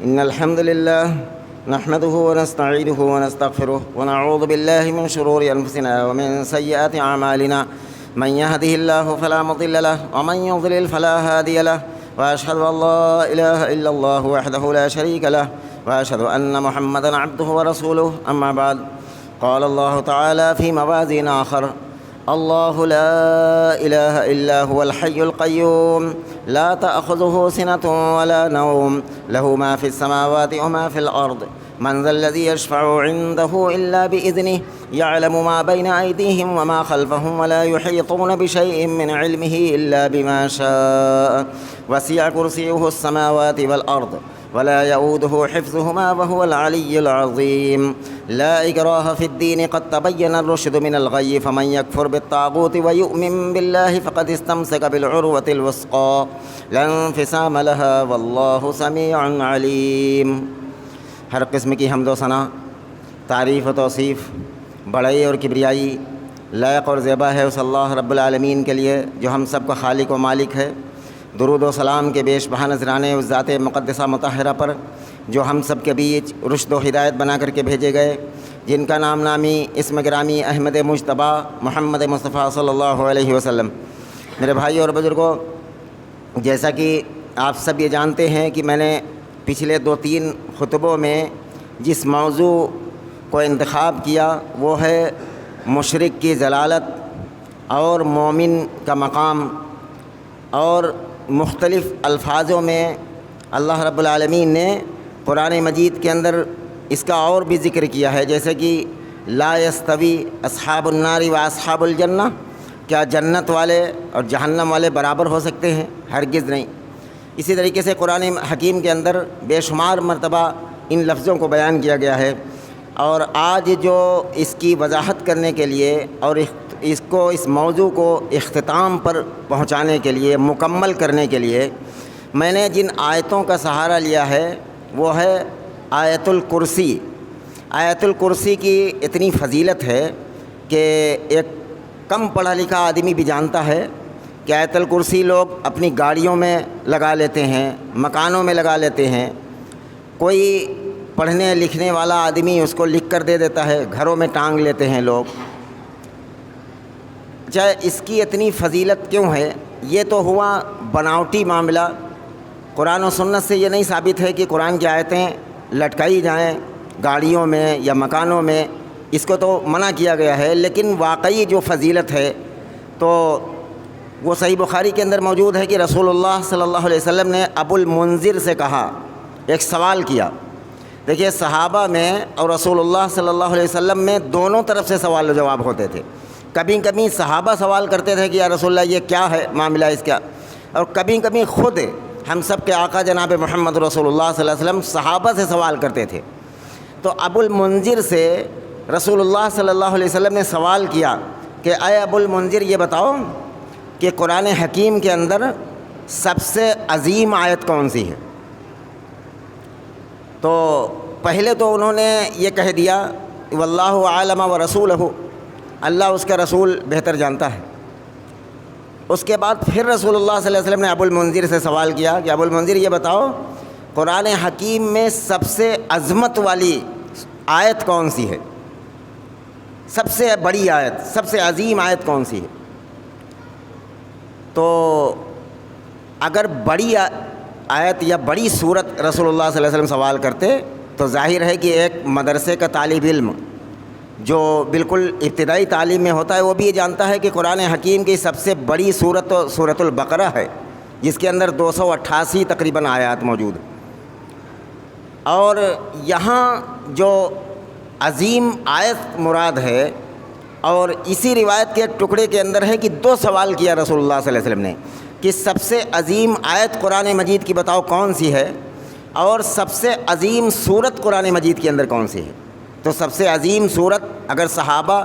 إن الحمد لله نحمده ونستعينه ونستغفره ونعوذ بالله من شرور أنفسنا ومن سيئات أعمالنا. من يهده الله فلا مضل له ومن يضلل فلا هادي له، وأشهد أن لا إله إلا الله وحده لا شريك له، وأشهد أن محمدًا عبده ورسوله. أما بعد، قال الله تعالى في موازين آخر: الله لا إله إلا هو الحي القيوم لا تأخذه سنة ولا نوم له ما في السماوات وما في الأرض من ذا الذي يشفع عنده إلا بإذنه يعلم ما بين أيديهم وما خلفهم ولا يحيطون بشيء من علمه إلا بما شاء وسع كرسيه السماوات والأرض ولا يؤوده حفظهما وهو العلي العظيم. لا إكراه في الدين قد تبين الرشد من الغي فمن يكفر بالطاغوت ويؤمن بالله فقد استمسك بالعروة الوثقى لا انفصام لها والله سميع علیم. ہر قسم کی حمد و ثنا، تعریف و توصیف، بڑائی اور کبریائی لائق اور زیبا ہے اس اللہ رب العالمین کے لیے جو ہم سب کا خالق و مالک ہے. درود و سلام کے بیش بہا نذرانے اس ذات مقدسہ مطہرہ پر جو ہم سب کے بیچ رشد و ہدایت بنا کر کے بھیجے گئے، جن کا نام نامی اسم گرامی احمد مجتبی محمد مصطفیٰ صلی اللہ علیہ وسلم. میرے بھائی اور بزرگوں، جیسا کہ آپ سب یہ جانتے ہیں کہ میں نے پچھلے 2-3 خطبوں میں جس موضوع کو انتخاب کیا وہ ہے مشرک کی ضلالت اور مومن کا مقام، اور مختلف الفاظوں میں اللہ رب العالمین نے قرآن مجید کے اندر اس کا اور بھی ذکر کیا ہے، جیسے کہ لا یستوی اصحاب النار و اصحاب الجنہ، کیا جنت والے اور جہنم والے برابر ہو سکتے ہیں؟ ہرگز نہیں. اسی طریقے سے قرآن حکیم کے اندر بے شمار مرتبہ ان لفظوں کو بیان کیا گیا ہے، اور آج جو اس کی وضاحت کرنے کے لیے اور اس موضوع کو اختتام پر پہنچانے کے لیے، مکمل کرنے کے لیے میں نے جن آیتوں کا سہارا لیا ہے وہ ہے آیت الکرسی. آیت الکرسی کی اتنی فضیلت ہے کہ ایک کم پڑھا لکھا آدمی بھی جانتا ہے کہ آیت الکرسی لوگ اپنی گاڑیوں میں لگا لیتے ہیں، مکانوں میں لگا لیتے ہیں. کوئی پڑھنے لکھنے والا آدمی اس کو لکھ کر دے دیتا ہے، گھروں میں ٹانگ لیتے ہیں لوگ. چاہے اس کی اتنی فضیلت کیوں ہے؟ یہ تو ہوا بناوٹی معاملہ. قرآن و سنت سے یہ نہیں ثابت ہے کہ قرآن کی آیتیں لٹکائی جائیں گاڑیوں میں یا مکانوں میں، اس کو تو منع کیا گیا ہے. لیکن واقعی جو فضیلت ہے تو وہ صحیح بخاری کے اندر موجود ہے کہ رسول اللہ صلی اللہ علیہ وسلم نے ابو المنذر سے کہا، ایک سوال کیا. دیکھیے، صحابہ میں اور رسول اللہ صلی اللہ علیہ وسلم میں دونوں طرف سے سوال و جواب ہوتے تھے. کبھی کبھی صحابہ سوال کرتے تھے کہ یا رسول اللہ یہ کیا ہے معاملہ اس کا، اور کبھی کبھی خود ہم سب کے آقا جناب محمد رسول اللہ صلی اللہ علیہ وسلم صحابہ سے سوال کرتے تھے. تو ابو المنذر سے رسول اللہ صلی اللہ علیہ وسلم نے سوال کیا کہ اے ابو المنذر، یہ بتاؤ کہ قرآن حکیم کے اندر سب سے عظیم آیت کون سی ہے؟ تو پہلے تو انہوں نے یہ کہہ دیا واللہ اعلم ورسولہ، اللہ اس کا رسول بہتر جانتا ہے. اس کے بعد پھر رسول اللہ صلی اللہ علیہ وسلم نے ابو المنذر سے سوال کیا کہ ابو المنذر، یہ بتاؤ قرآن حکیم میں سب سے عظمت والی آیت کون سی ہے؟ سب سے بڑی آیت، سب سے عظیم آیت کون سی ہے؟ تو اگر بڑی آیت یا بڑی صورت رسول اللہ صلی اللہ علیہ وسلم سوال کرتے تو ظاہر ہے کہ ایک مدرسے کا طالب علم جو بالکل ابتدائی تعلیم میں ہوتا ہے وہ بھی یہ جانتا ہے کہ قرآن حکیم کی سب سے بڑی صورت سورۃ البقرہ ہے، جس کے اندر 288 تقریباً آیات موجود ہیں. اور یہاں جو عظیم آیت مراد ہے، اور اسی روایت کے ایک ٹکڑے کے اندر ہے کہ 2 سوال کیا رسول اللہ صلی اللہ علیہ وسلم نے کہ سب سے عظیم آیت قرآن مجید کی بتاؤ کون سی ہے، اور سب سے عظیم صورت قرآن مجید کے اندر کون سی ہے. تو سب سے عظیم صورت، اگر صحابہ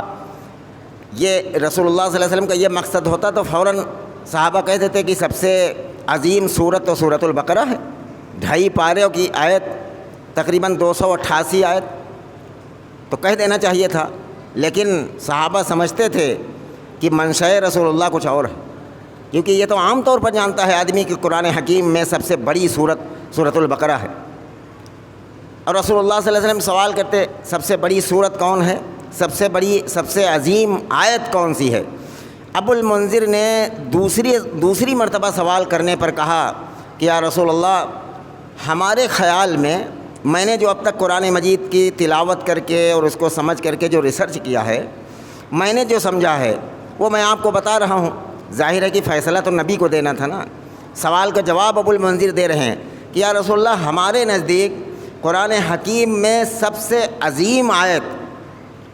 یہ رسول اللہ صلی اللہ علیہ وسلم کا یہ مقصد ہوتا تو فوراً صحابہ کہہ دیتے کہ سب سے عظیم صورت تو سورۃ البقرہ ہے، 2.5 پاروں کی آیت، تقریباً 288 آیت، تو کہہ دینا چاہیے تھا. لیکن صحابہ سمجھتے تھے کہ منشأ رسول اللہ کچھ اور ہے، کیونکہ یہ تو عام طور پر جانتا ہے آدمی کہ قرآن حکیم میں سب سے بڑی صورت سورۃ البقرہ ہے. اور رسول اللہ صلی اللہ علیہ وسلم سوال کرتے سب سے بڑی صورت کون ہے، سب سے عظیم آیت کون سی ہے؟ ابو المنذر نے دوسری مرتبہ سوال کرنے پر کہا کہ یا رسول اللہ، ہمارے خیال میں نے جو اب تک قرآن مجید کی تلاوت کر کے اور اس کو سمجھ کر کے جو ریسرچ کیا ہے، میں نے جو سمجھا ہے وہ میں آپ کو بتا رہا ہوں۔ ظاہر ہے کہ فیصلہ تو نبی کو دینا تھا نا۔ سوال کا جواب ابو المنذر دے رہے ہیں کہ یا رسول اللہ، ہمارے نزدیک قرآن حکیم میں سب سے عظیم آیت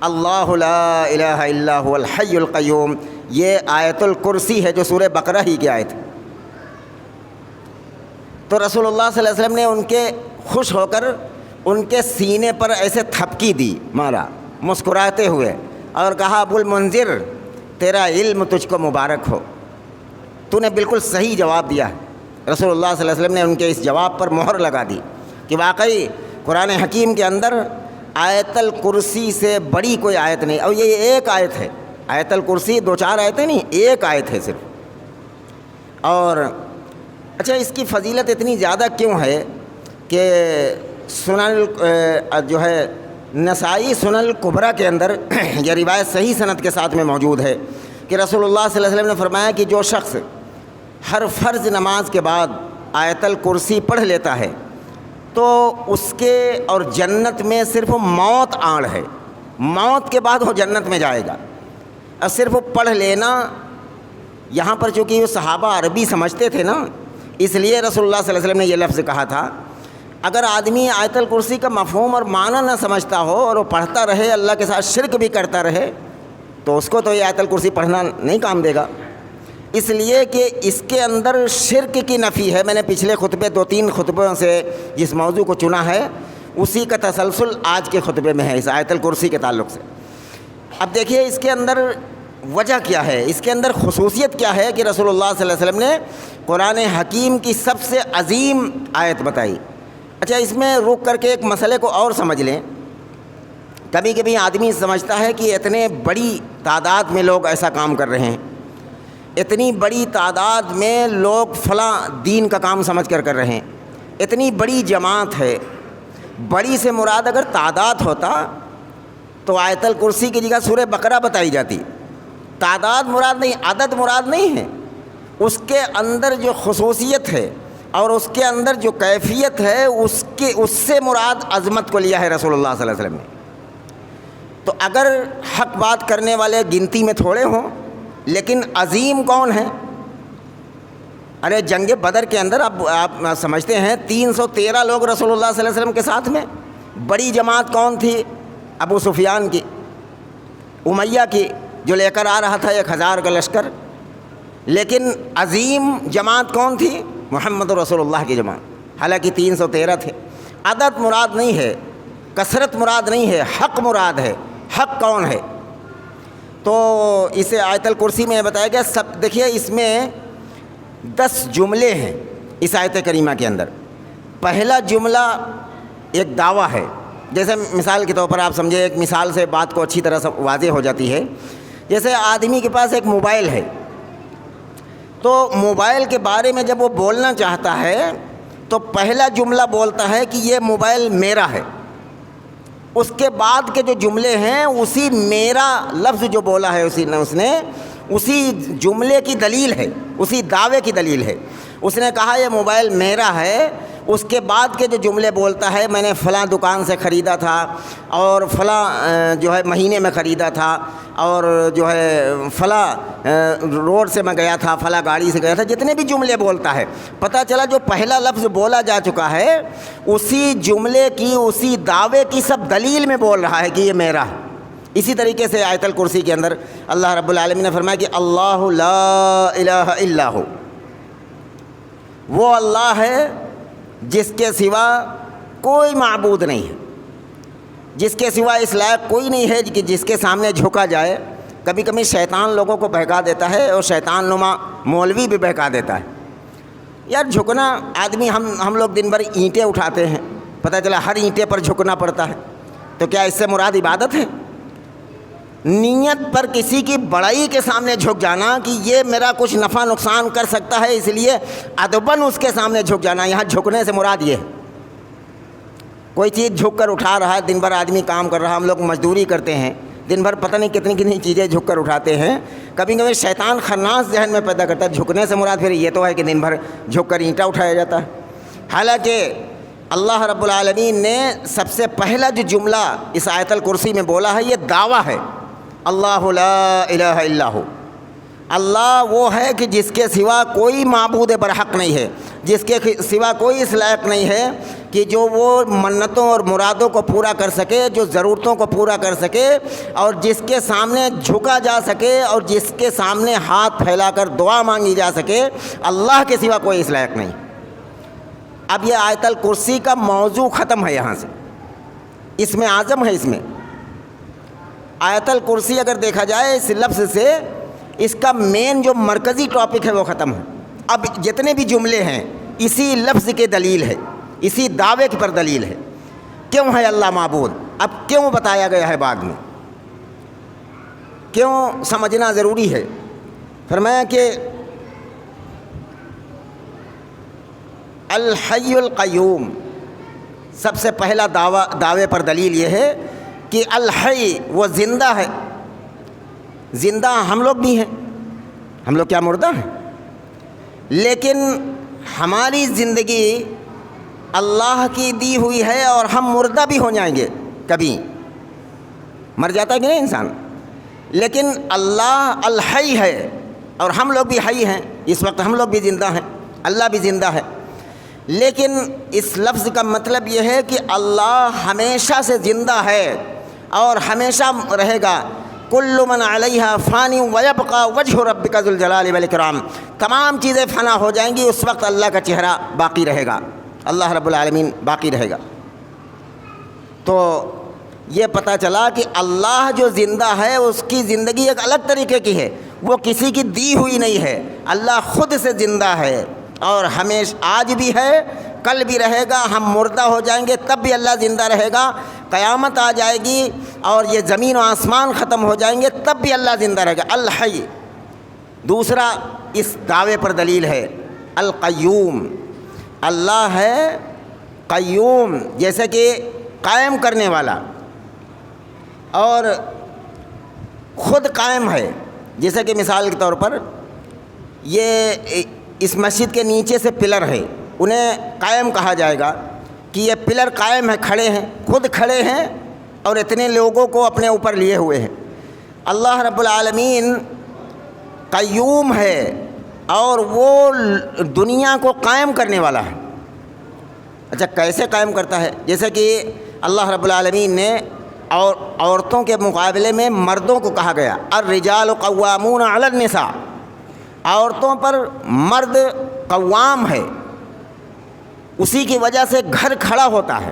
اللہ لا الہ الا هو الحی القیوم، یہ آیت الکرسی ہے جو سورہ بقرہ ہی کی آیت ہے۔ تو رسول اللہ صلی اللہ علیہ وسلم نے ان کے خوش ہو کر ان کے سینے پر ایسے تھپکی دی، مارا مسکراتے ہوئے، اور کہا ابو المنذر، تیرا علم تجھ کو مبارک ہو، تو نے بالکل صحیح جواب دیا ہے۔ رسول اللہ صلی اللہ علیہ وسلم نے ان کے اس جواب پر مہر لگا دی کہ واقعی قرآن حکیم کے اندر آیت الکرسی سے بڑی کوئی آیت نہیں، اور یہ ایک آیت ہے۔ آیت الکرسی 2-4 آیتیں نہیں، ایک آیت ہے صرف۔ اور اچھا، اس کی فضیلت اتنی زیادہ کیوں ہے کہ سنن جو ہے نسائی سنن الکبریٰ کے اندر یہ روایت صحیح سند کے ساتھ میں موجود ہے کہ رسول اللہ صلی اللہ علیہ وسلم نے فرمایا کہ جو شخص ہر فرض نماز کے بعد آیت الکرسی پڑھ لیتا ہے تو اس کے اور جنت میں صرف موت آڑ ہے، موت کے بعد وہ جنت میں جائے گا۔ اور صرف پڑھ لینا، یہاں پر چونکہ وہ صحابہ عربی سمجھتے تھے نا، اس لیے رسول اللہ صلی اللہ علیہ وسلم نے یہ لفظ کہا تھا۔ اگر آدمی آیت الکرسی کا مفہوم اور معنی نہ سمجھتا ہو اور وہ پڑھتا رہے، اللہ کے ساتھ شرک بھی کرتا رہے، تو اس کو تو یہ آیت الکرسی پڑھنا نہیں کام دے گا، اس لیے کہ اس کے اندر شرک کی نفی ہے۔ میں نے پچھلے خطبے 2-3 خطبوں سے جس موضوع کو چنا ہے اسی کا تسلسل آج کے خطبے میں ہے، اس آیت الکرسی کے تعلق سے۔ اب دیکھیے اس کے اندر وجہ کیا ہے، اس کے اندر خصوصیت کیا ہے کہ رسول اللہ صلی اللہ علیہ وسلم نے قرآن حکیم کی سب سے عظیم آیت بتائی۔ اچھا، اس میں رک کر کے ایک مسئلے کو اور سمجھ لیں۔ کبھی کبھی آدمی سمجھتا ہے کہ اتنے بڑی تعداد میں لوگ ایسا کام کر رہے ہیں، اتنی بڑی تعداد میں لوگ فلاں دین کا کام سمجھ کر رہے ہیں، اتنی بڑی جماعت ہے۔ بڑی سے مراد اگر تعداد ہوتا تو آیت الکرسی کی جگہ سورہ بقرہ بتائی جاتی۔ تعداد مراد نہیں، عدد مراد نہیں ہے، اس کے اندر جو خصوصیت ہے اور اس کے اندر جو کیفیت ہے اس سے مراد عظمت کو لیا ہے رسول اللہ صلی اللہ علیہ وسلم نے۔ تو اگر حق بات کرنے والے گنتی میں تھوڑے ہوں لیکن عظیم کون ہے؟ ارے جنگ بدر کے اندر آپ سمجھتے ہیں 313 لوگ رسول اللہ صلی اللہ علیہ وسلم کے ساتھ میں۔ بڑی جماعت کون تھی؟ ابو سفیان کی، امیہ کی، جو لے کر آ رہا تھا 1000 کا لشکر۔ لیکن عظیم جماعت کون تھی؟ محمد رسول اللہ کی جماعت، حالانکہ 313 تھے۔ عدد مراد نہیں ہے، کثرت مراد نہیں ہے، حق مراد ہے۔ حق کون ہے؟ تو اسے آیت الکرسی میں بتایا گیا۔ سب دیکھیے اس میں 10 جملے ہیں اس آیت کریمہ کے اندر۔ پہلا جملہ ایک دعویٰ ہے، جیسے مثال کے طور پر آپ سمجھے، ایک مثال سے بات کو اچھی طرح سے واضح ہو جاتی ہے۔ جیسے آدمی کے پاس ایک موبائل ہے، تو موبائل کے بارے میں جب وہ بولنا چاہتا ہے تو پہلا جملہ بولتا ہے کہ یہ موبائل میرا ہے۔ اس کے بعد کے جو جملے ہیں اسی میرا لفظ جو بولا ہے اس نے اسی جملے کی دلیل ہے، اسی دعوے کی دلیل ہے۔ اس نے کہا یہ موبائل میرا ہے، اس کے بعد کے جو جملے بولتا ہے، میں نے فلاں دکان سے خریدا تھا اور فلاں جو ہے مہینے میں خریدا تھا، اور جو ہے فلاں روڈ سے میں گیا تھا، فلاں گاڑی سے گیا تھا، جتنے بھی جملے بولتا ہے، پتہ چلا جو پہلا لفظ بولا جا چکا ہے اسی جملے کی، اسی دعوے کی سب دلیل میں بول رہا ہے کہ یہ میرا ہے۔ اسی طریقے سے آیت الکرسی کے اندر اللہ رب العالمین نے فرمایا کہ اللہ لا الہ الا ہو، وہ اللہ ہے جس کے سوا کوئی معبود نہیں ہے، جس کے سوا اس لائق کوئی نہیں ہے کہ جس کے سامنے جھکا جائے۔ کبھی کبھی شیطان لوگوں کو بہکا دیتا ہے، اور شیطان نما مولوی بھی بہکا دیتا ہے۔ یار جھکنا، آدمی ہم لوگ دن بھر اینٹیں اٹھاتے ہیں، پتہ چلا ہر اینٹے پر جھکنا پڑتا ہے، تو کیا اس سے مراد عبادت ہے؟ نیت پر کسی کی بڑائی کے سامنے جھک جانا کہ یہ میرا کچھ نفع نقصان کر سکتا ہے، اس لیے ادباً اس کے سامنے جھک جانا، یہاں جھکنے سے مراد یہ ہے۔ کوئی چیز جھک کر اٹھا رہا ہے، دن بھر آدمی کام کر رہا ہے، ہم لوگ مزدوری کرتے ہیں، دن بھر پتہ نہیں کتنی کتنی چیزیں جھک کر اٹھاتے ہیں. کبھی کبھی شیطان خناس ذہن میں پیدا کرتا ہے، جھکنے سے مراد پھر یہ تو ہے کہ دن بھر جھک کر اینٹا اٹھایا جاتا ہے. حالانکہ اللہ رب العالمین نے سب سے پہلا جو جملہ اس آیت الکرسی میں بولا ہے یہ دعویٰ ہے، اللہ لا الہ الا ہو. اللہ وہ ہے کہ جس کے سوا کوئی معبود برحق نہیں ہے، جس کے سوا کوئی اس لائق نہیں ہے کہ جو وہ منتوں اور مرادوں کو پورا کر سکے، جو ضرورتوں کو پورا کر سکے، اور جس کے سامنے جھکا جا سکے اور جس کے سامنے ہاتھ پھیلا کر دعا مانگی جا سکے. اللہ کے سوا کوئی اس لائق نہیں. اب یہ آیت الکرسی کا موضوع ختم ہے یہاں سے، اس میں اعظم ہے. اس میں آیت الکرسی اگر دیکھا جائے اس لفظ سے، اس کا مین جو مرکزی ٹاپک ہے وہ ختم ہے. اب جتنے بھی جملے ہیں اسی لفظ کے دلیل ہے، اسی دعوے پر دلیل ہے. کیوں ہے اللہ معبود؟ اب کیوں بتایا گیا ہے بعد میں، کیوں سمجھنا ضروری ہے. فرمایا کہ الحی القیوم، سب سے پہلا دعوے پر دلیل یہ ہے کہ الحی وہ زندہ ہے. زندہ ہم لوگ بھی ہیں، ہم لوگ کیا مردہ ہیں؟ لیکن ہماری زندگی اللہ کی دی ہوئی ہے اور ہم مردہ بھی ہو جائیں گے، کبھی مر جاتا ہے کہ نہیں انسان. لیکن اللہ الحی ہے اور ہم لوگ بھی حی ہیں. اس وقت ہم لوگ بھی زندہ ہیں، اللہ بھی زندہ ہے. لیکن اس لفظ کا مطلب یہ ہے کہ اللہ ہمیشہ سے زندہ ہے اور ہمیشہ رہے گا. کل من علیہا فانی ویبقى وجہ ربک ذو الجلال والاکرام. تمام چیزیں فنا ہو جائیں گی، اس وقت اللہ کا چہرہ باقی رہے گا، اللہ رب العالمین باقی رہے گا. تو یہ پتہ چلا کہ اللہ جو زندہ ہے اس کی زندگی ایک الگ طریقے کی ہے، وہ کسی کی دی ہوئی نہیں ہے. اللہ خود سے زندہ ہے اور ہمیشہ آج بھی ہے، کل بھی رہے گا. ہم مردہ ہو جائیں گے تب بھی اللہ زندہ رہے گا. قیامت آ جائے گی اور یہ زمین و آسمان ختم ہو جائیں گے تب بھی اللہ زندہ رہے گا. الحی دوسرا اس دعوے پر دلیل ہے القیوم. اللہ ہے قیوم، جیسے کہ قائم کرنے والا، اور خود قائم ہے. جیسے کہ مثال کے طور پر یہ اس مسجد کے نیچے سے پلر ہے، انہیں قائم کہا جائے گا کہ یہ پلر قائم ہے، کھڑے ہیں، خود کھڑے ہیں اور اتنے لوگوں کو اپنے اوپر لیے ہوئے ہیں. اللہ رب العالمین قیوم ہے اور وہ دنیا کو قائم کرنے والا ہے. اچھا کیسے قائم کرتا ہے؟ جیسے کہ اللہ رب العالمین نے عورتوں کے مقابلے میں مردوں کو کہا گیا الرجال قوامون علی النساء. عورتوں پر مرد قوام ہے، اسی کی وجہ سے گھر کھڑا ہوتا ہے.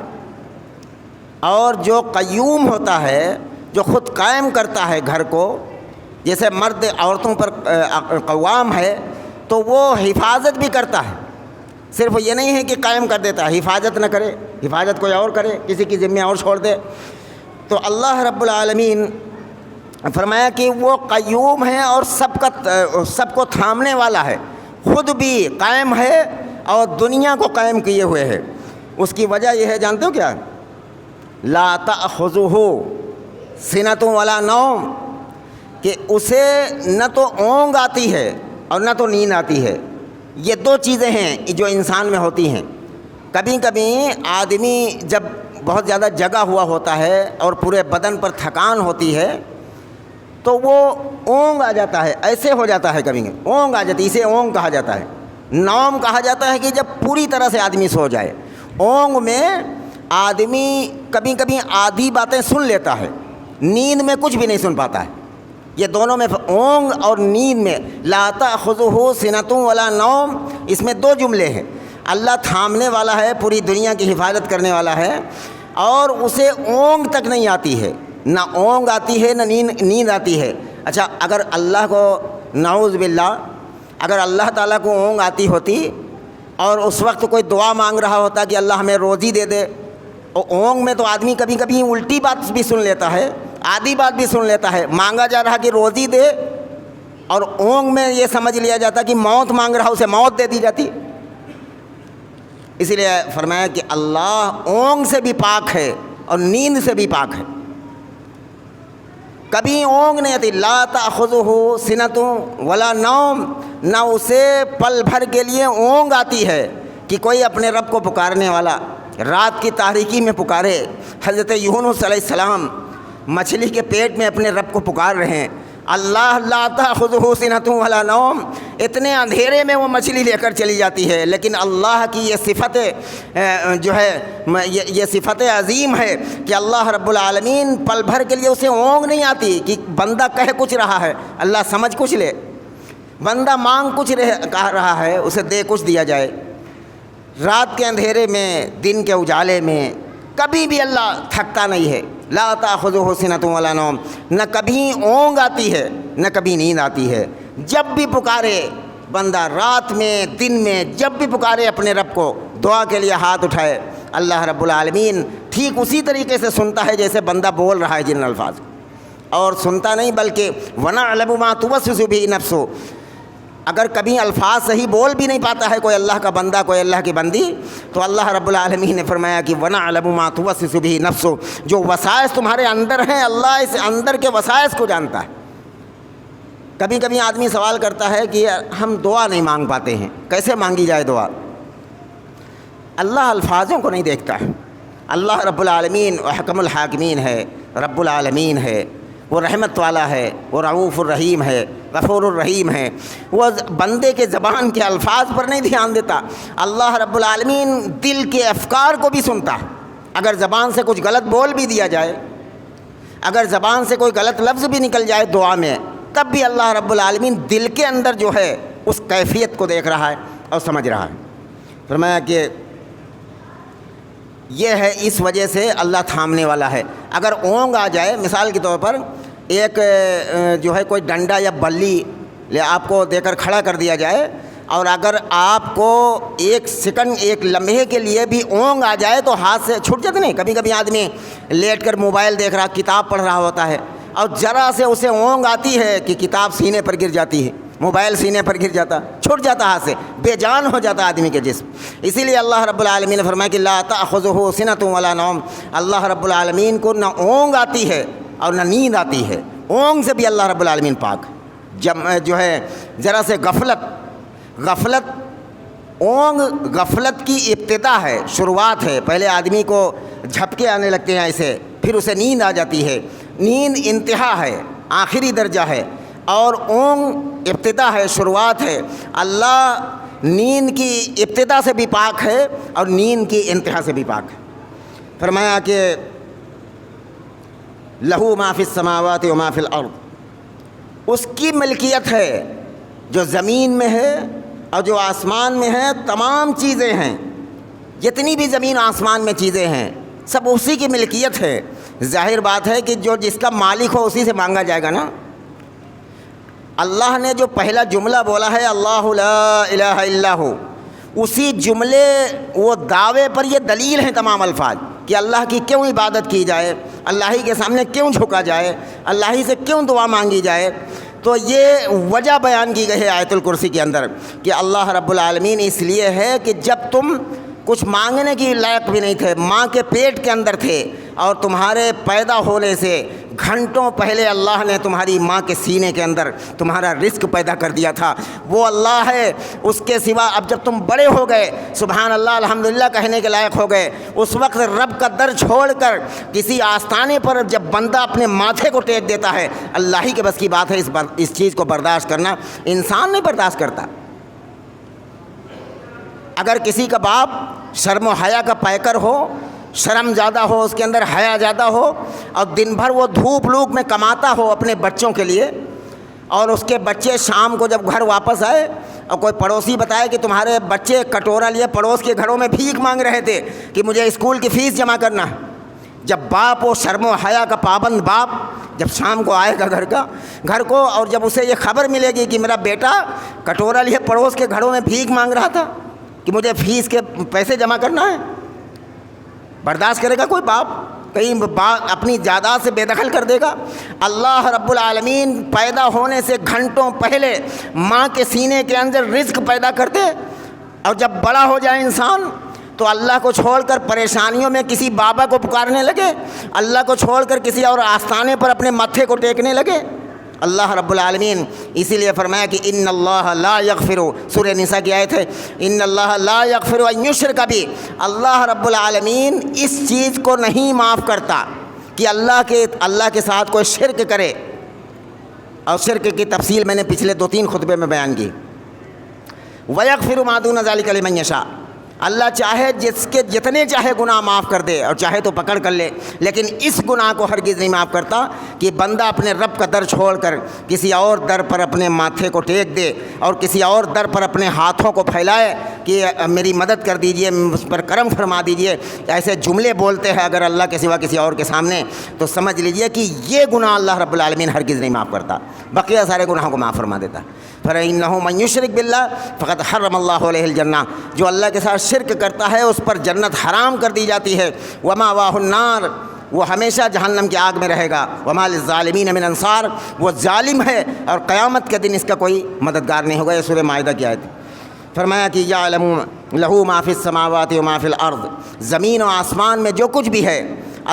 اور جو قیوم ہوتا ہے، جو خود قائم کرتا ہے گھر کو، جیسے مرد عورتوں پر قوام ہے تو وہ حفاظت بھی کرتا ہے. صرف یہ نہیں ہے کہ قائم کر دیتا ہے، حفاظت نہ کرے، حفاظت کوئی اور کرے، کسی کی ذمہ اور چھوڑ دے. تو اللہ رب العالمین فرمایا کہ وہ قیوم ہے اور سب کو تھامنے والا ہے، خود بھی قائم ہے اور دنیا کو قائم کیے ہوئے ہے. اس کی وجہ یہ ہے، جانتے ہو کیا؟ لا تأخذہ سنۃ ولا نوم، کہ اسے نہ تو اونگ آتی ہے اور نہ تو نیند آتی ہے. یہ دو چیزیں ہیں جو انسان میں ہوتی ہیں. کبھی کبھی آدمی جب بہت زیادہ جگا ہوا ہوتا ہے اور پورے بدن پر تھکان ہوتی ہے تو وہ اونگ آ جاتا ہے، ایسے ہو جاتا ہے، کبھی اونگ آ جاتی ہے، اسے اونگ کہا جاتا ہے. نوم کہا جاتا ہے کہ جب پوری طرح سے آدمی سو جائے. اونگ میں آدمی کبھی کبھی آدھی باتیں سن لیتا ہے، نیند میں کچھ بھی نہیں سن پاتا ہے. یہ دونوں میں اونگ اور نیند میں لا تأخذہ سنۃ ولا نوم، اس میں دو جملے ہیں. اللہ تھامنے والا ہے، پوری دنیا کی حفاظت کرنے والا ہے، اور اسے اونگ تک نہیں آتی ہے، نہ اونگ آتی ہے نہ نیند آتی ہے. اچھا اگر اللہ کو نعوذ باللہ اگر اللہ تعالیٰ کو اونگ آتی ہوتی اور اس وقت کوئی دعا مانگ رہا ہوتا کہ اللہ ہمیں روزی دے دے، اور اونگ میں تو آدمی کبھی کبھی الٹی بات بھی سن لیتا ہے، آدھی بات بھی سن لیتا ہے. مانگا جا رہا کہ روزی دے اور اونگ میں یہ سمجھ لیا جاتا کہ موت مانگ رہا، اسے موت دے دی جاتی. اسی لیے فرمایا کہ اللہ اونگ سے بھی پاک ہے اور نیند سے بھی پاک ہے. کبھی اونگ نہیں آتی. لا تأخذہ سنۃ ولا نوم، نہ اسے پل بھر کے لیے اونگ آتی ہے کہ کوئی اپنے رب کو پکارنے والا رات کی تاریکی میں پکارے. حضرت یونس علیہ السلام مچھلی کے پیٹ میں اپنے رب کو پکار رہے ہیں. اللہ لا تأخذہ سنۃ ولا نوم، اتنے اندھیرے میں وہ مچھلی لے کر چلی جاتی ہے. لیکن اللہ کی یہ صفت جو ہے یہ صفت عظیم ہے کہ اللہ رب العالمین پل بھر کے لیے اسے اونگ نہیں آتی کہ بندہ کہہ کچھ رہا ہے اللہ سمجھ کچھ لے، بندہ مانگ کچھ کہہ رہا ہے اسے دے کچھ دیا جائے. رات کے اندھیرے میں دن کے اجالے میں کبھی بھی اللہ تھکتا نہیں ہے. لا تأخذہ سنۃ ولا نوم، نہ کبھی اونگ آتی ہے نہ کبھی نیند آتی ہے. جب بھی پکارے بندہ، رات میں دن میں جب بھی پکارے اپنے رب کو، دعا کے لیے ہاتھ اٹھائے، اللہ رب العالمین ٹھیک اسی طریقے سے سنتا ہے جیسے بندہ بول رہا ہے جن الفاظ. اور سنتا نہیں بلکہ وَنَعْلَمُ مَا تُوَسْوِسُ بِهِ نَفْسُهُ. اگر کبھی الفاظ صحیح بول بھی نہیں پاتا ہے کوئی اللہ کا بندہ کوئی اللہ کی بندی، تو اللہ رب العالمین نے فرمایا کہ وَنَعْلَمُ مَا تُوَسْوِسُ بِهِ نَفْسُهُ، جو وسائس تمہارے اندر ہیں اللہ اس اندر کے وسائس کو جانتا ہے. کبھی کبھی آدمی سوال کرتا ہے کہ ہم دعا نہیں مانگ پاتے ہیں، کیسے مانگی جائے دعا؟ اللہ الفاظوں کو نہیں دیکھتا ہے. اللہ رب العالمین احکم الحاکمین ہے، رب العالمین ہے، وہ رحمت والا ہے، وہ رؤوف الرحیم ہے، غفور الرحیم ہے. وہ بندے کے زبان کے الفاظ پر نہیں دھیان دیتا. اللہ رب العالمین دل کے افکار کو بھی سنتا ہے. اگر زبان سے کچھ غلط بول بھی دیا جائے، اگر زبان سے کوئی غلط لفظ بھی نکل جائے دعا میں، تب بھی اللہ رب العالمین دل کے اندر جو ہے اس کیفیت کو دیکھ رہا ہے اور سمجھ رہا ہے. فرمایا کہ یہ ہے اس وجہ سے اللہ تھامنے والا ہے. اگر اونگ آ جائے، مثال کے طور پر ایک جو ہے کوئی ڈنڈا یا بلی آپ کو دے کر کھڑا کر دیا جائے، اور اگر آپ کو ایک سیکنڈ ایک لمحے کے لیے بھی اونگ آ جائے تو ہاتھ سے چھوٹ جاتے نہیں. کبھی کبھی آدمی لیٹ کر موبائل دیکھ رہا، کتاب پڑھ رہا ہوتا ہے، اور ذرا سے اسے اونگ آتی ہے کہ کتاب سینے پر گر جاتی ہے، موبائل سینے پر گر جاتا، چھوٹ جاتا ہاتھ سے، بے جان ہو جاتا آدمی کے جسم. اسی لیے اللہ رب العالمین نے فرمایا کہ لا تأخذہ سنۃ ولا نوم، اللہ رب العالمین کو نہ اونگ آتی ہے اور نہ نیند آتی ہے. اونگ سے بھی اللہ رب العالمین پاک. جب جو ہے ذرا سے غفلت اونگ غفلت کی ابتدا ہے، شروعات ہے. پہلے آدمی کو جھپکے آنے لگتے ہیں ایسے، پھر اسے نیند آ جاتی ہے. نیند انتہا ہے، آخری درجہ ہے، اور اونگ ابتدا ہے، شروعات ہے. اللہ نیند کی ابتدا سے بھی پاک ہے اور نیند کی انتہا سے بھی پاک ہے. فرمایا کہ لہو ما فی السماوات و ما فی الارض، اس کی ملکیت ہے جو زمین میں ہے اور جو آسمان میں ہے. تمام چیزیں ہیں، جتنی بھی زمین آسمان میں چیزیں ہیں سب اسی کی ملکیت ہے. ظاہر بات ہے کہ جو جس کا مالک ہو اسی سے مانگا جائے گا نا. اللہ نے جو پہلا جملہ بولا ہے اللہ لا الہ الا ہو، اسی جملے وہ دعوے پر یہ دلیل ہیں تمام الفاظ کہ اللہ کی کیوں عبادت کی جائے، اللہ ہی کے سامنے کیوں جھکا جائے، اللہ ہی سے کیوں دعا مانگی جائے. تو یہ وجہ بیان کی گئی ہے آیت الکرسی کے اندر کہ اللہ رب العالمین اس لیے ہے کہ جب تم کچھ مانگنے کی لائق بھی نہیں تھے، ماں کے پیٹ کے اندر تھے، اور تمہارے پیدا ہونے سے گھنٹوں پہلے اللہ نے تمہاری ماں کے سینے کے اندر تمہارا رزق پیدا کر دیا تھا. وہ اللہ ہے، اس کے سوا اب جب تم بڑے ہو گئے، سبحان اللہ الحمدللہ کہنے کے لائق ہو گئے، اس وقت رب کا در چھوڑ کر کسی آستانے پر جب بندہ اپنے ماتھے کو ٹیک دیتا ہے، اللہ ہی کے بس کی بات ہے اس چیز کو برداشت کرنا. انسان نہیں برداشت کرتا. اگر کسی کا باپ شرم و حیا کا پیکر ہو، شرم زیادہ ہو، اس کے اندر حیا زیادہ ہو، اور دن بھر وہ دھوپ لوک میں کماتا ہو اپنے بچوں کے لیے، اور اس کے بچے شام کو جب گھر واپس آئے اور کوئی پڑوسی بتائے کہ تمہارے بچے کٹورا لیے پڑوس کے گھروں میں بھیک مانگ رہے تھے کہ مجھے اسکول کی فیس جمع کرنا ہے. جب باپ وہ شرم و حیا کا پابند باپ جب شام کو آئے گا گھر کو، اور جب اسے یہ خبر ملے گی کہ میرا بیٹا کٹورا لیے پڑوس کے گھروں میں بھیک مانگ رہا تھا کہ مجھے فیس کے پیسے جمع کرنا ہے، برداشت کرے گا کوئی باپ؟ کہیں اپنی جائیداد سے بے دخل کر دے گا؟ اللہ رب العالمین پیدا ہونے سے گھنٹوں پہلے ماں کے سینے کے اندر رزق پیدا کرتے، اور جب بڑا ہو جائے انسان تو اللہ کو چھوڑ کر پریشانیوں میں کسی بابا کو پکارنے لگے، اللہ کو چھوڑ کر کسی اور آستانے پر اپنے ماتھے کو ٹیکنے لگے۔ اللہ رب العالمین اسی لیے فرمایا کہ ان اللہ لا یغفر، سورہ نساء کی آیت ہے، ان اللہ لا یغفر ان یشرک بہ، اللہ رب العالمین اس چیز کو نہیں معاف کرتا کہ اللہ کے ساتھ کوئی شرک کرے، اور شرک کی تفصیل میں نے پچھلے 2-3 خطبے میں بیان کی۔ وَيَغْفِرُ مَا دُونَ ذَلِكَ لِمَن يَشَاءُ، اللہ چاہے جس کے جتنے چاہے گناہ معاف کر دے، اور چاہے تو پکڑ کر لے، لیکن اس گناہ کو ہرگز نہیں معاف کرتا کہ بندہ اپنے رب کا در چھوڑ کر کسی اور در پر اپنے ماتھے کو ٹیک دے، اور کسی اور در پر اپنے ہاتھوں کو پھیلائے کہ میری مدد کر دیجئے، مجھ پر کرم فرما دیجئے، ایسے جملے بولتے ہیں اگر اللہ کے سوا کسی اور کے سامنے، تو سمجھ لیجئے کہ یہ گناہ اللہ رب العالمین ہرگز نہیں معاف کرتا، بقیہ سارے گناہوں کو معاف فرما دیتا۔ فَإِنَّهُ مَن يُشْرِكْ بِاللَّهِ فَقَدْ حَرَّمَ اللَّهُ عَلَيْهِ الْجَنَّةَ، جو اللہ کے ساتھ شرک کرتا ہے اس پر جنت حرام کر دی جاتی ہے۔ وَمَأْوَاهُ النَّارُ، وہ ہمیشہ جہنم کی آگ میں رہے گا۔ وَمَا لِلظَّالِمِينَ مِنْ أَنصَارٍ، وہ ظالم ہے اور قیامت کے دن اس کا کوئی مددگار نہیں ہوگا۔ یہ سورہ مائدہ کی آیت۔ فرمایا کہ یعلم لہ ما فی السماوات و ما فی الارض، زمین و آسمان میں جو کچھ بھی ہے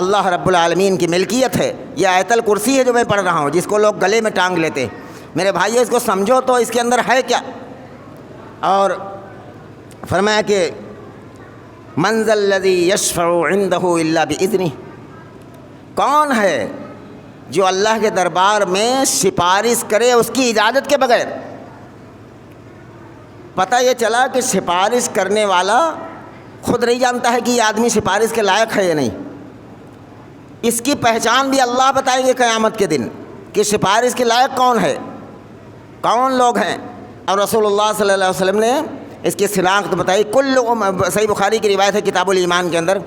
اللہ رب العالمین کی ملکیت ہے۔ یہ آیت الکرسی ہے جو میں پڑھ رہا ہوں، جس کو لوگ گلے میں ٹانگ لیتے ہیں۔ میرے بھائیو اس کو سمجھو تو اس کے اندر ہے کیا۔ اور فرمایا کہ من ذا الذی یشفع عندہ الا باذنہ، کون ہے جو اللہ کے دربار میں سفارش کرے اس کی اجازت کے بغیر۔ پتہ یہ چلا کہ سفارش کرنے والا خود نہیں جانتا ہے کہ یہ آدمی سفارش کے لائق ہے یا نہیں۔ اس کی پہچان بھی اللہ بتائیں گے قیامت کے دن کہ سفارش کے لائق کون ہے، کون لوگ ہیں۔ اور رسول اللہ صلی اللہ علیہ وسلم نے اس کی شناخت بتائی۔ صحیح بخاری کی روایت ہے کتاب الایمان کے اندر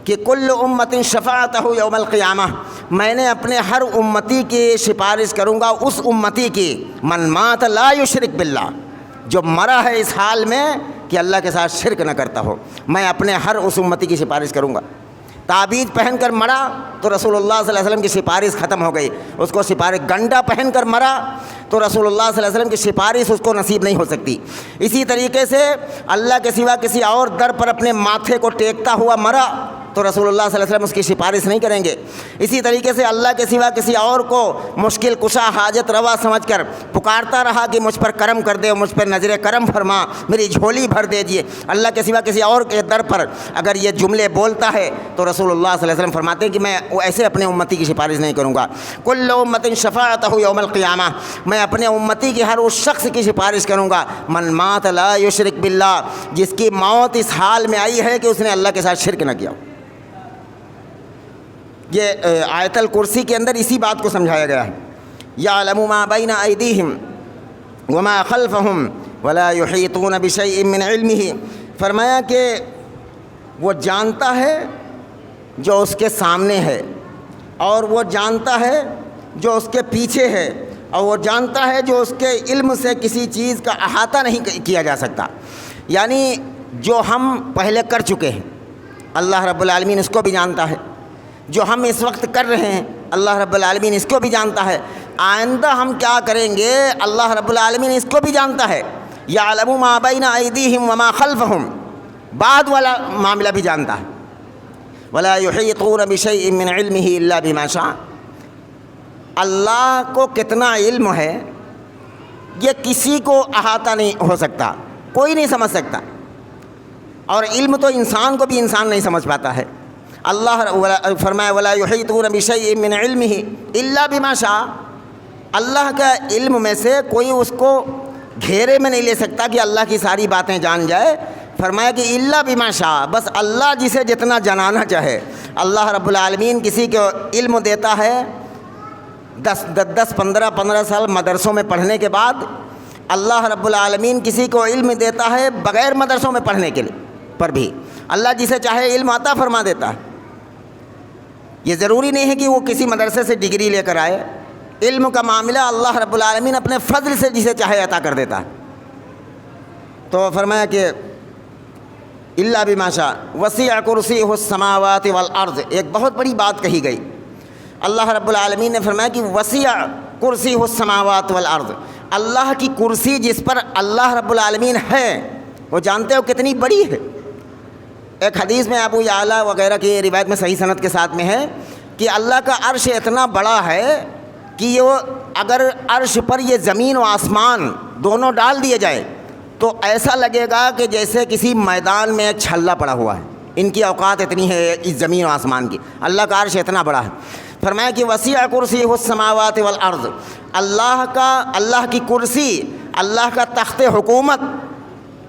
کہ کل امت شفاعتہ یوم القیامہ، میں نے اپنے ہر امتی کی سفارش کروں گا اس امتی کی من مات لا یشرک باللہ، جو مرا ہے اس حال میں کہ اللہ کے ساتھ شرک نہ کرتا ہو، میں اپنے ہر اس امتی کی سفارش کروں گا۔ تعبیذ پہن کر مرا تو رسول اللہ صلی اللہ علیہ وسلم کی سفارش ختم ہو گئی، اس کو سفارش، گنڈا پہن کر مرا تو رسول اللہ صلی اللہ علیہ وسلم کی سفارش اس کو نصیب نہیں ہو سکتی۔ اسی طریقے سے اللہ کے سوا کسی اور در پر اپنے ماتھے کو ٹیکتا ہوا مرا تو رسول اللہ صلی اللہ علیہ وسلم اس کی سفارش نہیں کریں گے۔ اسی طریقے سے اللہ کے سوا کسی اور کو مشکل کشا حاجت روا سمجھ کر پکارتا رہا کہ مجھ پر کرم کر دے، مجھ پر نظر کرم فرما، میری جھولی بھر دیجیے، اللہ کے سوا کسی اور کے در پر اگر یہ جملے بولتا ہے تو رسول اللہ صلی اللہ علیہ وسلم فرماتے ہیں کہ میں ایسے اپنے امتی کی سفارش نہیں کروں گا۔ کل امت شفاعتہ یوم القیامہ، میں اپنے امتی کی ہر اس شخص کی سفارش کروں گا من مات لا یشرک باللہ، جس کی موت اس حال میں آئی ہے کہ اس نے اللہ کے ساتھ شرک نہ کیا۔ یہ آیت الکرسی کے اندر اسی بات کو سمجھایا گیا ہے۔ یعلم ما بین ایدیہم وما خلفہم ولا یحیطون بشیء من علمہ، فرمایا کہ وہ جانتا ہے جو اس کے سامنے ہے، اور وہ جانتا ہے جو اس کے پیچھے ہے، اور وہ جانتا ہے جو اس کے علم سے کسی چیز کا احاطہ نہیں کیا جا سکتا۔ یعنی جو ہم پہلے کر چکے ہیں اللہ رب العالمین اس کو بھی جانتا ہے، جو ہم اس وقت کر رہے ہیں اللہ رب العالمین اس کو بھی جانتا ہے، آئندہ ہم کیا کریں گے اللہ رب العالمین اس کو بھی جانتا ہے۔ یعلم ما بین ایدیہم وما خلفہم، بعد والا معاملہ بھی جانتا ہے۔ ولا یحیطون بشیء من علمہ الا بما شاء، اللہ کو کتنا علم ہے یہ کسی کو احاطہ نہیں ہو سکتا، کوئی نہیں سمجھ سکتا، اور علم تو انسان کو بھی انسان نہیں سمجھ پاتا ہے۔ اللہ فرمایا ولا یحیطون بشیء من علمہ الا بما شاء، اللہ کا علم میں سے کوئی اس کو گھیرے میں نہیں لے سکتا کہ اللہ کی ساری باتیں جان جائے۔ فرمایا کہ الا بما شاء، بس اللہ جسے جتنا جانانا چاہے۔ اللہ رب العالمین کسی کو علم دیتا ہے 15 سال مدرسوں میں پڑھنے کے بعد، اللہ رب العالمین کسی کو علم دیتا ہے بغیر مدرسوں میں پڑھنے کے لیے پر بھی، اللہ جسے چاہے علم عطا فرما دیتا ہے۔ یہ ضروری نہیں ہے کہ وہ کسی مدرسے سے ڈگری لے کر آئے، علم کا معاملہ اللہ رب العالمین اپنے فضل سے جسے چاہے عطا کر دیتا ہے۔ تو فرمایا کہ الا بما شاء وسع کرسیہ السماوات والارض، ایک بہت بڑی بات کہی گئی۔ اللہ رب العالمین نے فرمایا کہ وسع کرسیہ السماوات والارض، اللہ کی کرسی جس پر اللہ رب العالمین ہے وہ جانتے ہو کتنی بڑی ہے، ایک حدیث میں ابو یعلا وغیرہ کی روایت میں صحیح سند کے ساتھ میں ہے کہ اللہ کا عرش اتنا بڑا ہے کہ یہ اگر عرش پر یہ زمین و آسمان دونوں ڈال دیے جائے تو ایسا لگے گا کہ جیسے کسی میدان میں ایک چھلا پڑا ہوا ہے. ان کی اوقات اتنی ہے اس زمین و آسمان کی. اللہ کا عرش اتنا بڑا ہے. فرمایا کہ وسیع کرسیہ السماوات والارض، اللہ کی کرسی، اللہ کا تخت حکومت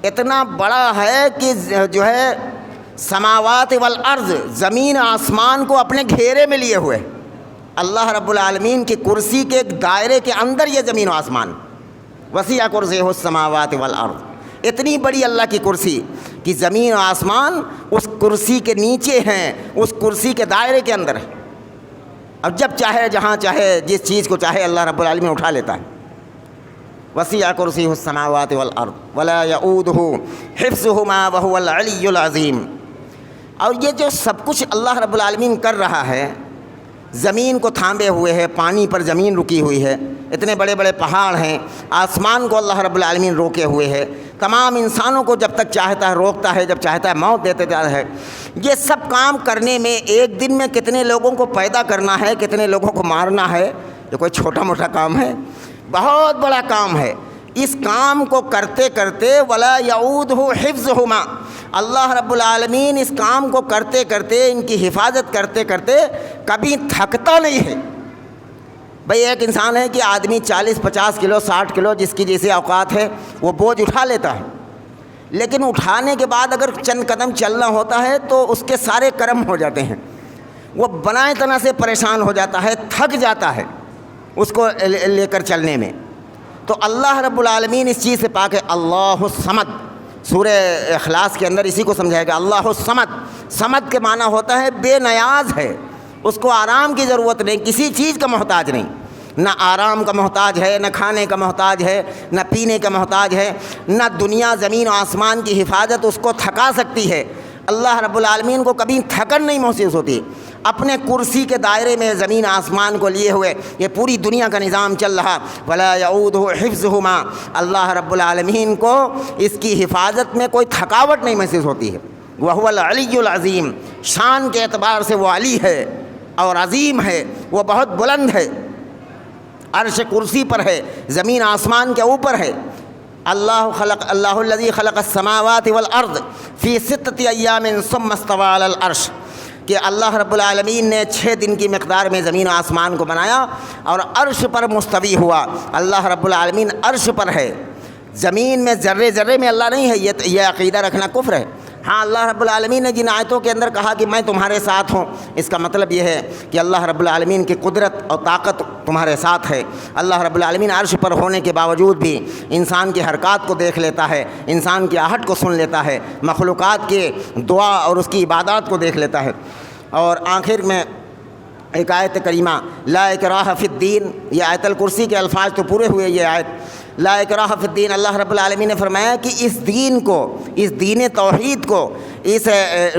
اتنا بڑا ہے کہ جو ہے سماوات والارض، زمین آسمان کو اپنے گھیرے میں لیے ہوئے. اللہ رب العالمین کی کرسی کے ایک دائرے کے اندر یہ زمین و آسمان. وسیع کرسیہ السماوات والارض، اتنی بڑی اللہ کی کرسی کہ زمین و آسمان اس کرسی کے نیچے ہیں، اس کرسی کے دائرے کے اندر ہے. اب جب چاہے جہاں چاہے جس چیز کو چاہے اللہ رب العالمین اٹھا لیتا ہے. وسیع کرسیہ السماوات والارض ولا یؤودہ حفظہما وہو العلی العظیم. اور یہ جو سب کچھ اللہ رب العالمین کر رہا ہے، زمین کو تھامے ہوئے ہے، پانی پر زمین رکی ہوئی ہے، اتنے بڑے بڑے پہاڑ ہیں، آسمان کو اللہ رب العالمین روکے ہوئے ہے، تمام انسانوں کو جب تک چاہتا ہے روکتا ہے، جب چاہتا ہے موت دیتے جاتا ہے. یہ سب کام کرنے میں ایک دن میں کتنے لوگوں کو پیدا کرنا ہے، کتنے لوگوں کو مارنا ہے، یہ کوئی چھوٹا موٹا کام ہے، بہت بڑا کام ہے. اس کام کو کرتے کرتے ولا یعودہ حفظہما، اللہ رب العالمین اس کام کو کرتے کرتے، ان کی حفاظت کرتے کرتے کبھی تھکتا نہیں ہے. بھئی ایک انسان ہے کہ آدمی 40-50 کلو 60 کلو جس کی جیسے اوقات ہے وہ بوجھ اٹھا لیتا ہے، لیکن اٹھانے کے بعد اگر چند قدم چلنا ہوتا ہے تو اس کے سارے کرم ہو جاتے ہیں، وہ بنائے طرح سے پریشان ہو جاتا ہے، تھک جاتا ہے اس کو لے کر چلنے میں. تو اللہ رب العالمین اس چیز سے پاک ہے. اللہ الصمد، سورہ اخلاص کے اندر اسی کو سمجھائے گا. اللہ الصمد، صمد کے معنی ہوتا ہے بے نیاز ہے، اس کو آرام کی ضرورت نہیں، کسی چیز کا محتاج نہیں، نہ آرام کا محتاج ہے، نہ کھانے کا محتاج ہے، نہ پینے کا محتاج ہے، نہ دنیا زمین و آسمان کی حفاظت اس کو تھکا سکتی ہے. اللہ رب العالمین کو کبھی تھکن نہیں محسوس ہوتی. اپنے کرسی کے دائرے میں زمین آسمان کو لیے ہوئے یہ پوری دنیا کا نظام چل رہا. ولا یعودہ حفظہما، اللہ رب العالمین کو اس کی حفاظت میں کوئی تھکاوٹ نہیں محسوس ہوتی ہے. وہو العلی العظیم، شان کے اعتبار سے وہ علی ہے اور عظیم ہے، وہ بہت بلند ہے، عرش کرسی پر ہے، زمین آسمان کے اوپر ہے. اللہ الذی خلق السماوات والارض فی 6 ایام ثم استوى علی العرش، کہ اللہ رب العالمین نے 6 دن کی مقدار میں زمین و آسمان کو بنایا اور عرش پر مستوی ہوا. اللہ رب العالمین عرش پر ہے، زمین میں ذرے ذرے میں اللہ نہیں ہے، یہ عقیدہ رکھنا کفر ہے. ہاں اللہ رب العالمین نے جن آیتوں کے اندر کہا کہ میں تمہارے ساتھ ہوں، اس کا مطلب یہ ہے کہ اللہ رب العالمین کی قدرت اور طاقت تمہارے ساتھ ہے. اللہ رب العالمین عرش پر ہونے کے باوجود بھی انسان کی حرکات کو دیکھ لیتا ہے، انسان کی آہٹ کو سن لیتا ہے، مخلوقات کے دعا اور اس کی عبادات کو دیکھ لیتا ہے. اور آخر میں ایک آیت کریمہ لا اکراہ فی الدین، یہ آیت الکرسی کے الفاظ تو پورے ہوئے. یہ آیت لا اکراہ فی الدین، اللہ رب العالمین نے فرمایا کہ اس دین کو، اس دین توحید کو، اس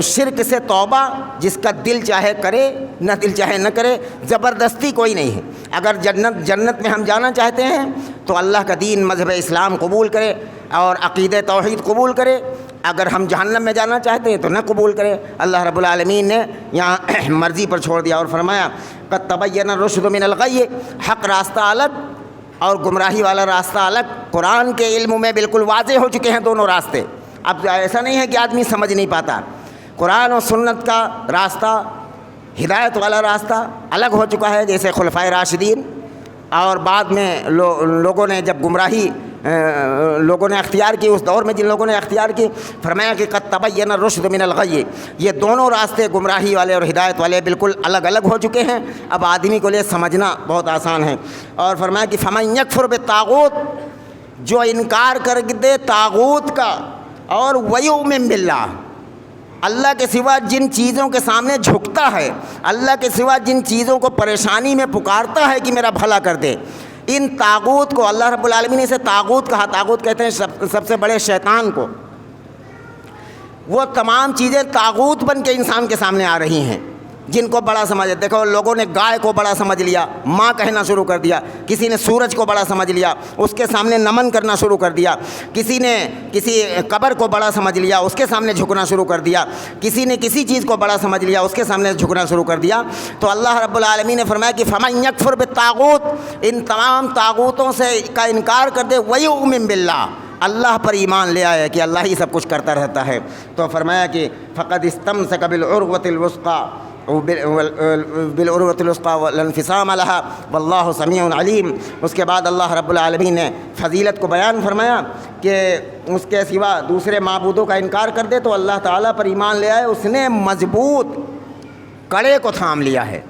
شرک سے توبہ جس کا دل چاہے کرے، نہ دل چاہے نہ کرے، زبردستی کوئی نہیں ہے. اگر جنت میں ہم جانا چاہتے ہیں تو اللہ کا دین مذہب اسلام قبول کرے اور عقیدہ توحید قبول کرے. اگر ہم جہنم میں جانا چاہتے ہیں تو نہ قبول کرے. اللہ رب العالمین نے یہاں مرضی پر چھوڑ دیا اور فرمایا قد تبین الرشد من الغی، حق راستہ الگ اور گمراہی والا راستہ الگ. قرآن کے علم میں بالکل واضح ہو چکے ہیں دونوں راستے. اب ایسا نہیں ہے کہ آدمی سمجھ نہیں پاتا. قرآن اور سنت کا راستہ، ہدایت والا راستہ الگ ہو چکا ہے، جیسے خلفائے راشدین اور بعد میں لوگوں نے جب گمراہی لوگوں نے اختیار کی، اس دور میں جن لوگوں نے اختیار کی، فرمایا کہ قد تبین الرشد من الغی، یہ دونوں راستے گمراہی والے اور ہدایت والے بالکل الگ الگ ہو چکے ہیں. اب آدمی کو لیے سمجھنا بہت آسان ہے. اور فرمایا کہ فمن یکفر بالطاغوت، جو انکار کر دے طاغوت کا، اور ویؤمن باللہ، اللہ کے سوا جن چیزوں کے سامنے جھکتا ہے، اللہ کے سوا جن چیزوں کو پریشانی میں پکارتا ہے کہ میرا بھلا کر دے، ان طاغوت کو اللہ رب العالمین نے اسے طاغوت کہا. طاغوت کہتے ہیں سب سے بڑے شیطان کو. وہ تمام چیزیں طاغوت بن کے انسان کے سامنے آ رہی ہیں. جن کو بڑا سمجھ، دیکھو لوگوں نے گائے کو بڑا سمجھ لیا، ماں کہنا شروع کر دیا، کسی نے سورج کو بڑا سمجھ لیا، اس کے سامنے نمن کرنا شروع کر دیا، کسی نے کسی قبر کو بڑا سمجھ لیا، اس کے سامنے جھکنا شروع کر دیا، کسی نے کسی چیز کو بڑا سمجھ لیا، اس کے سامنے جھکنا شروع کر دیا۔ تو اللہ رب العالمین نے فرمایا کہ فمن یکفر بالطاغوت، ان تمام طاغوتوں سے کا انکار کر دے، ویؤمن باللہ، اللہ پر ایمان لے آئے کہ اللہ ہی سب کچھ کرتا رہتا ہے، تو فرمایا کہ فقد استمسک بالعروۃ الوثقی بالعروۃ الوثقی لا انفصام لها واللہ سمیع علیم۔ اس کے بعد اللہ رب العالمین نے فضیلت کو بیان فرمایا کہ اس کے سوا دوسرے معبودوں کا انکار کر دے تو اللہ تعالیٰ پر ایمان لے آئے، اس نے مضبوط کڑے کو تھام لیا ہے۔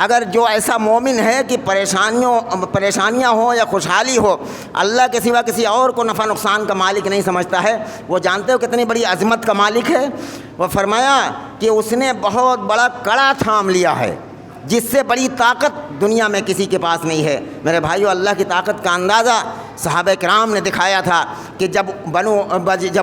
اگر جو ایسا مومن ہے کہ پریشانیاں ہوں یا خوشحالی ہو، اللہ کے سوا کسی اور کو نفع نقصان کا مالک نہیں سمجھتا ہے، وہ جانتے ہو کتنی بڑی عظمت کا مالک ہے۔ وہ فرمایا کہ اس نے بہت بڑا کڑا تھام لیا ہے، جس سے بڑی طاقت دنیا میں کسی کے پاس نہیں ہے۔ میرے بھائیو، اللہ کی طاقت کا اندازہ صحابہ کرام نے دکھایا تھا کہ جب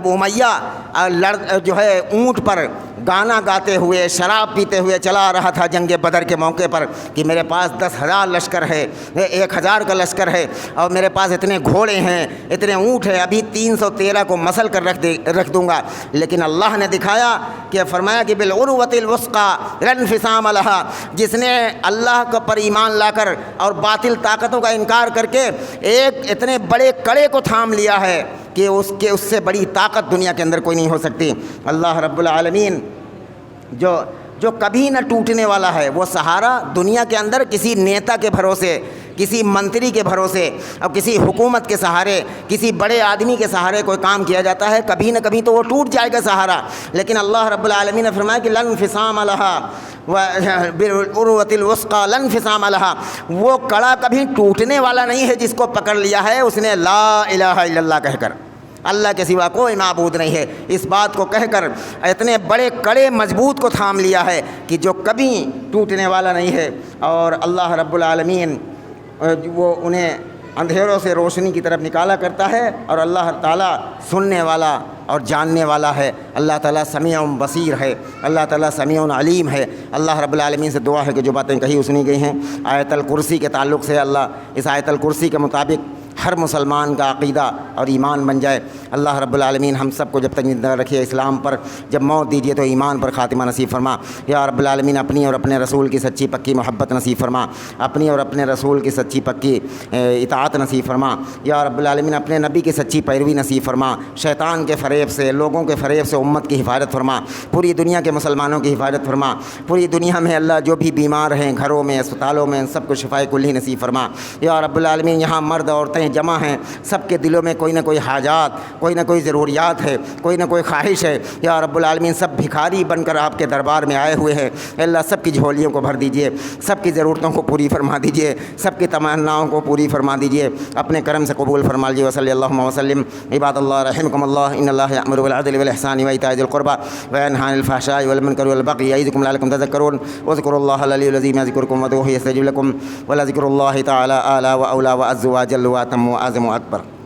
امیہ جو ہے اونٹ پر گانا گاتے ہوئے، شراب پیتے ہوئے چلا رہا تھا جنگ بدر کے موقع پر کہ میرے پاس 10,000 لشکر ہے، 1,000 کا لشکر ہے، اور میرے پاس اتنے گھوڑے ہیں، اتنے اونٹ ہیں، ابھی 313 کو مسل کر رکھ دوں گا، لیکن اللہ نے دکھایا کہ فرمایا کہ بالعروۃ الوثقی لا انفصام لها، جس نے اللہ کا پر ایمان لا کر اور باطل طاقتوں کا انکار کر کے ایک اتنے بڑے کڑے کو تھام لیا ہے کہ اس سے بڑی طاقت دنیا کے اندر کوئی نہیں ہو سکتی۔ اللہ رب العالمین جو کبھی نہ ٹوٹنے والا ہے، وہ سہارا دنیا کے اندر کسی نیتا کے بھروسے، کسی منتری کے بھروسے اور کسی حکومت کے سہارے، کسی بڑے آدمی کے سہارے کوئی کام کیا جاتا ہے، کبھی نہ کبھی تو وہ ٹوٹ جائے گا سہارا، لیکن اللہ رب العالمین نے فرمایا کہ لا انفصام لها بالعروۃ الوثقی لا انفصام لها، وہ کڑا کبھی ٹوٹنے والا نہیں ہے جس کو پکڑ لیا ہے اس نے لا الہ الا اللہ کہہ کر، اللہ کے سوا کوئی معبود نہیں ہے، اس بات کو کہہ کر اتنے بڑے کڑے مضبوط کو تھام لیا ہے کہ جو کبھی ٹوٹنے والا نہیں ہے۔ اور اللہ رب العالمین وہ انہیں اندھیروں سے روشنی کی طرف نکالا کرتا ہے، اور اللہ تعالیٰ سننے والا اور جاننے والا ہے، اللہ تعالیٰ سمیع بصیر ہے، اللہ تعالیٰ سمیع علیم ہے۔ اللہ رب العالمین سے دعا ہے کہ جو باتیں کہی سنی گئی ہیں آیت الکرسی کے تعلق سے، اللہ اس آیت الکرسی کے مطابق ہر مسلمان کا عقیدہ اور ایمان بن جائے۔ اللہ رب العالمین ہم سب کو جب تک زندہ رکھے اسلام پر، جب موت دیجیے تو ایمان پر خاتمہ نصیب فرما۔ یا رب العالمین اپنی اور اپنے رسول کی سچی پکی محبت نصیب فرما، اپنی اور اپنے رسول کی سچی پکی اطاعت نصیب فرما۔ یا رب العالمین اپنے نبی کی سچی پیروی نصیب فرما، شیطان کے فریب سے، لوگوں کے فریب سے امت کی حفاظت فرما، پوری دنیا کے مسلمانوں کی حفاظت فرما، پوری دنیا میں اللہ جو بھی بیمار ہیں گھروں میں، اسپتالوں میں، ان سب کو شفائے کلی نصیب فرما۔ یا رب العالمین یہاں مرد عورتیں جمع ہیں، سب کے دلوں میں کوئی نہ کوئی حاجات، کوئی نہ کوئی ضروریات ہے، کوئی نہ کوئی خواہش ہے۔ یا رب العالمین سب بھکاری بن کر آپ کے دربار میں آئے ہوئے ہیں، اللہ سب کی جھولیوں کو بھر دیجئے، سب کی ضرورتوں کو پوری فرما دیجئے، سب کی تمناؤں کو پوری فرما دیجئے، اپنے کرم سے قبول فرما لیجئے۔ وصلی اللہ وسلم عباد اللہ رحمکم اللہ، ان اللہ یأمر بالعدل والإحسان وإيتاء ذی القربى وینہی عن الفحشاء والمنکر والبغی یعظکم لعلکم تذکرون، واذکروا اللہ العلی العظیم یذکرکم وادعوہ یستجب لکم، ولذکر اللہ تعالی اعلی واولی واعز واجل واتم واعظم واکبر۔